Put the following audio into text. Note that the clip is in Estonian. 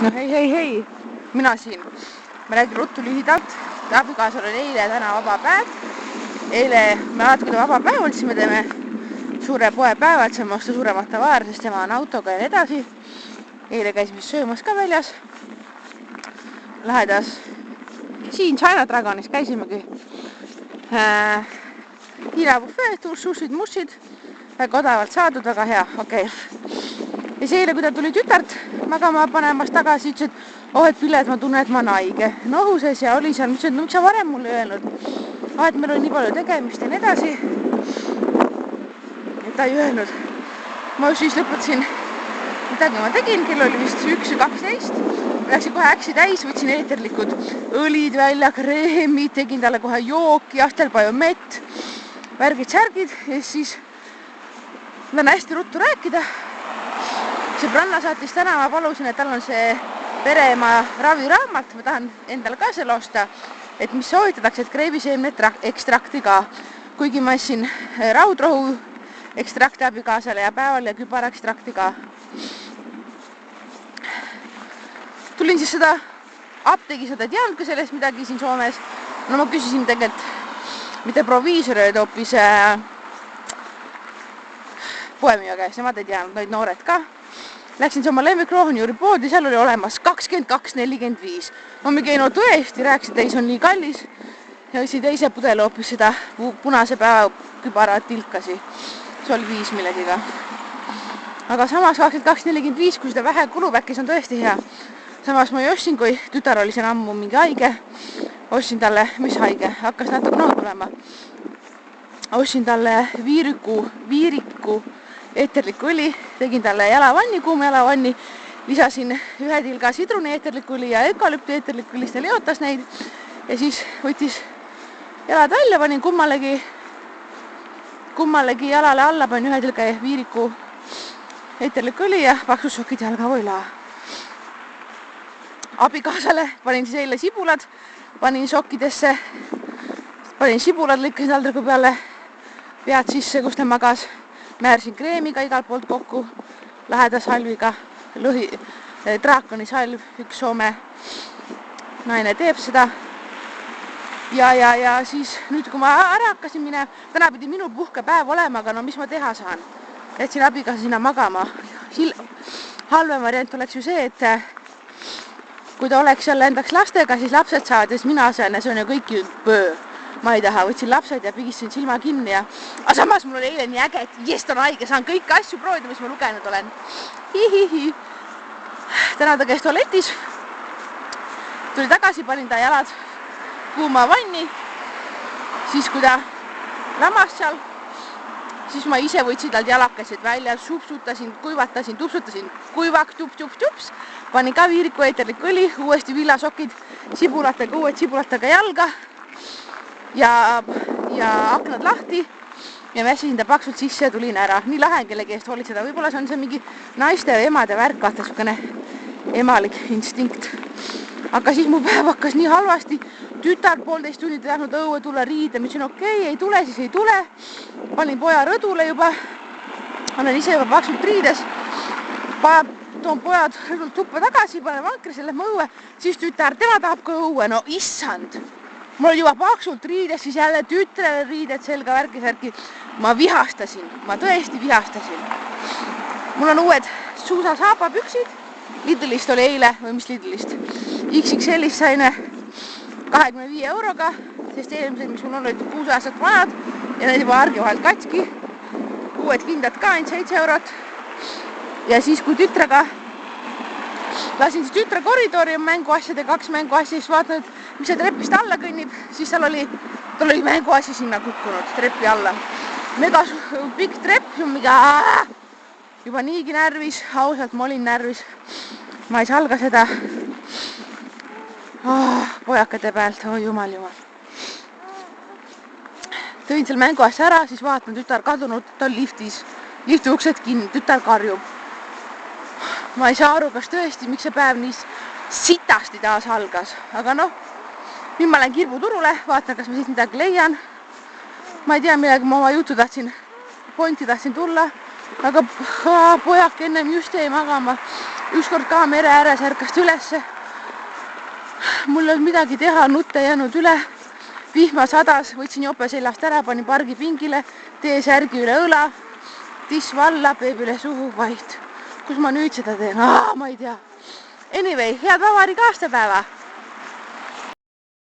No hei, mina siin. Ma räägin ruttu lühidalt. Abikaasal oli eile täna vaba päev. Eile me alati, kui ta vaba päev on, siis me teeme suure poepäeva, et saame osta suuremat tavaara, sest tema on autoga ja nii edasi. Eile käisime söömas ka väljas. Lähedas siin China Dragonis käisimegi. Hiina bufeed, sushid, mussid. Väga odavalt saadud, väga hea, okei. Ja siis eile, kui ta tuli tütart magama panemas tagasi, ütles, et et Pille, et ma tunnen, et ma olen haige. Nohu sees ja oli seal, ma ütlesin, et no miks sa varem mulle öelnud? Et meil oli nii palju tegemist ja nii edasi. Et ta ei öelnud. Ma siis lõpetasin, midagi ma tegin, kell oli vist 1 või 12. Ma läksin kohe äksi täis, võtsin eeterlikud õlid välja, kreemid, tegin talle kohe jooki, astelpaju mett, värgid-särgid ja siis tahan hästi ruttu rääkida. Sõbranna saatis täna, ma palusin, et tal on see pereema raviraamat, ma tahan endale ka selle osta, et mis soovitatakse, et kreebiseemne ekstrakti ka. Kuigi ma essin raudrohu ekstrakti abikaasale ja päeval ja kübara ekstrakti ka. Tulin siis seda apteegi, seda ei teadnud ka sellest midagi siin Soomes. No ma küsisin tegelikult, mitte proviisori, et hoopis poemüüja käest, nemad ei teadnud, noid noored ka. Läksin oma lemmikroohoni juuri poodi, seal oli olemas 22,45. Ma mingi no tõesti rääkis, et ei, see on nii kallis. Ja võtsin teise pudeli hoopis seda punase päevakübara tilkasi. See oli 5 millegiga. Aga samas 22,45, kui seda vähe kulub, äkki see on tõesti hea. Samas ma ostsin, kui tütar oli siin ammu mingi haige. Ostsin talle, mis haige, hakkas natuke nood tulema. Ostsin talle viiriku eeterlikku õli, tegin talle jalavanni, kuuma jalavanni, lisasin 1 tilga sidruni eeterlikku õli ja ökalüpti eeterlikku õli, ta liotas neid ja siis võttis jalad välja, panin kummalegi jalale alla, panin 1 tilga viiriku eeterlikku õli ja paksud sokid jalga võila. Abikaasale panin siis eile sibulad, panin sokkidesse, panin sibulad, lõikasin taldriku peale, pead sisse, kus ta magas. Määrsin kreemiga igalt poolt kokku, lähedasalviga, draakoni salv, üks Soome naine teeb seda. Ja siis nüüd, kui ma ära hakkasin minema, täna pidi minu puhkepäev olema, aga no mis ma teha saan? Jätsin abikaasa sinna magama. Halvem variant oleks ju see, et kui ta oleks jälle endaks lastega, siis lapsed saavad ja siis mina saan ja see on ju kõik pöö. Ma ei taha, võtsin lapsed ja pigistasin silma kinni ja... Aga samas mul oli eile nii äge, et jest on haige, saan kõiki asju proovida, mis ma lugenud olen. Hihihi. Täna ta käis tualetis. Tuli tagasi, panin ta jalad kuuma vanni. Siis kui ta lamas seal, siis ma ise võtsin talt jalakesed välja, supsutasin, kuivatasin, tupsutasin, kuivak, tups. Panin ka viiriku eeterlikku õli, uuesti villasokid, sibulatega, uued sibulatega jalga. Ja aknad lahti ja mässisin ta paksult sisse ja tulin ära. Nii lahe kellegi eest hoolitseda. Võib-olla see on see mingi naiste ja emade värk, vaata sukene emalik instinkt. Aga siis mu päev hakkas nii halvasti. Tütar 1,5 tunnid ei tahtnud õue tulla riida. Ma ütlesin, okei, ei tule, siis ei tule. Panin poja rõdule juba. Olen ise juba paksult riides. Toon pojad rõdult tuppa tagasi, panen vankri, lähme õue. Siis tütar, tema tahab ka õue. No issand. Mul oli juba paksult riides, siis jälle tütrele riided selga värki. Ma vihastasin, ma tõesti vihastasin. Mul on uued suusasaabapüksid. Lidlist oli eile, või mis Lidlist? XXL-ist sain 25 euroga, sest eelmised, mis mul on, olid 6 aastat vanad ja need juba argi vahelt katski. Uued kindad ka ainult 7 eurot. Ja siis kui tütrega lasin siis tütre koridori mänguasjade, 2 mänguasja, siis vaatan, et mis see trepist alla kõnnib, siis tal oli mänguasi sinna kukkunud trepi alla. Mega pikk trepp, juba niigi närvis, ausalt ma olin närvis. Ma ei salga seda pojakate pealt, oi jumal. Tõin seal mänguasja ära, siis vaatan, tütar kadunud, ta on liftis. Lifti uksed kinni, tütar karjub. Ma ei saa aru, kas tõesti, miks see päev nii sitasti taas algas. Aga noh, nüüd ma lähen kirbuturule, vaatan, kas ma midagi leian. Ma ei tea, millega ma oma jutu pointi tahtsin tulla. aga pojak ennem just jäi magama. Ükskord ka mere ääres ärkast ülesse. Mul ei olnud midagi teha, nutte jäänud üle. Vihma sadas, võtsin jope seljast ära, panin pargipingile, T-särgi üle õla, tiss valla, beebile suhu, vaid. Kus ma nüüd seda teen? Ma ei tea. Anyway, head vabariigi aastapäeva!